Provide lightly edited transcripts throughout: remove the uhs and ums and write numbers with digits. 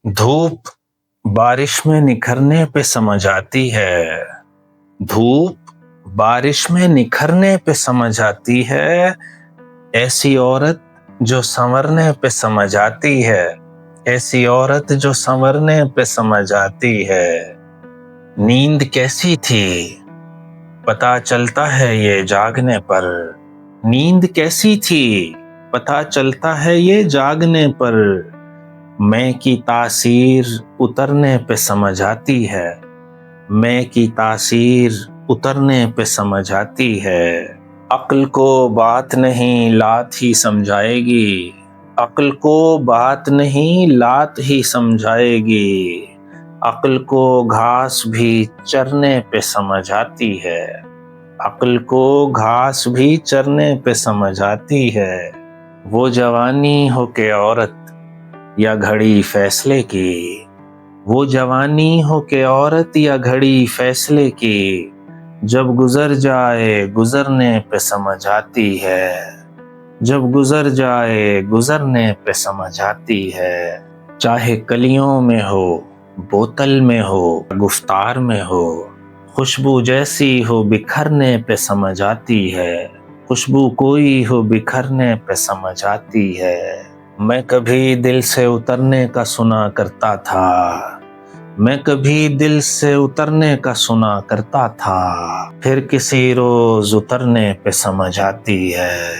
धूप बारिश में निखरने पे समझ आती है। धूप बारिश में निखरने पे समझ आती है। ऐसी औरत जो संवरने पे समझ आती है। ऐसी औरत जो संवरने पे समझ आती है। नींद कैसी थी पता चलता है ये जागने पर। नींद कैसी थी पता चलता है ये जागने पर। मैं की तासीर उतरने पे समझ आती है। मैं की तासीर उतरने पे समझ आती है। अक्ल को बात नहीं लात ही समझाएगी। अक्ल को बात नहीं लात ही समझाएगी। अक्ल को घास भी चरने पे समझ आती है। अक्ल को घास भी चरने पे समझ आती है। वो जवानी हो के औरत या घड़ी फैसले की। वो जवानी हो के औरत या घड़ी फैसले की। जब गुजर जाए गुजरने पे समझ आती है। जब गुजर जाए गुजरने पे समझ आती है। चाहे कलियों में हो बोतल में हो गुफ्तार में हो। खुशबू जैसी हो बिखरने पे समझ आती है। खुशबू कोई हो बिखरने पे समझ आती है। मैं कभी दिल से उतरने का सुना करता था। मैं कभी दिल से उतरने का सुना करता था। फिर किसी रोज उतरने पे समझ आती है।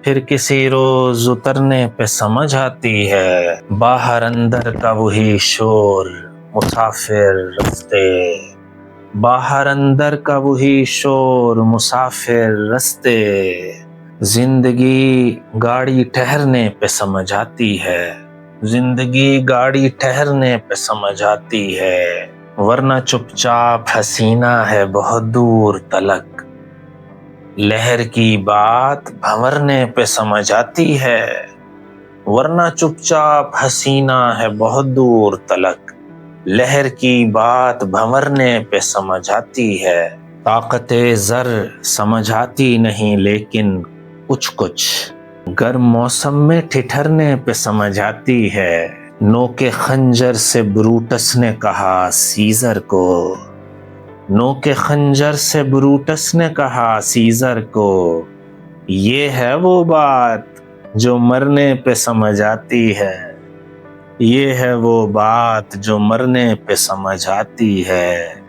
फिर किसी रोज उतरने पे समझ आती है। बाहर अंदर का वही शोर मुसाफिर रस्ते। बाहर अंदर का वही शोर मुसाफिर रस्ते। जिंदगी गाड़ी ठहरने पे समझ आती है। जिंदगी गाड़ी ठहरने पे समझ आती है। वरना चुपचाप हसीना है बहुत दूर तलक। लहर की बात भंवरने पे समझ आती है। वरना चुपचाप हसीना है बहुत दूर तलक। लहर की बात भंवरने पे समझ आती है। ताकते ज़र समझ आती नहीं लेकिन कुछ कुछ गर्म मौसम में ठिठरने पे समझ आती है। नोके खंजर से ब्रूटस ने कहा सीजर को। नोके खंजर से ब्रूटस ने कहा सीजर को। ये है वो बात जो मरने पे समझ आती है। ये है वो बात जो मरने पे समझ आती है।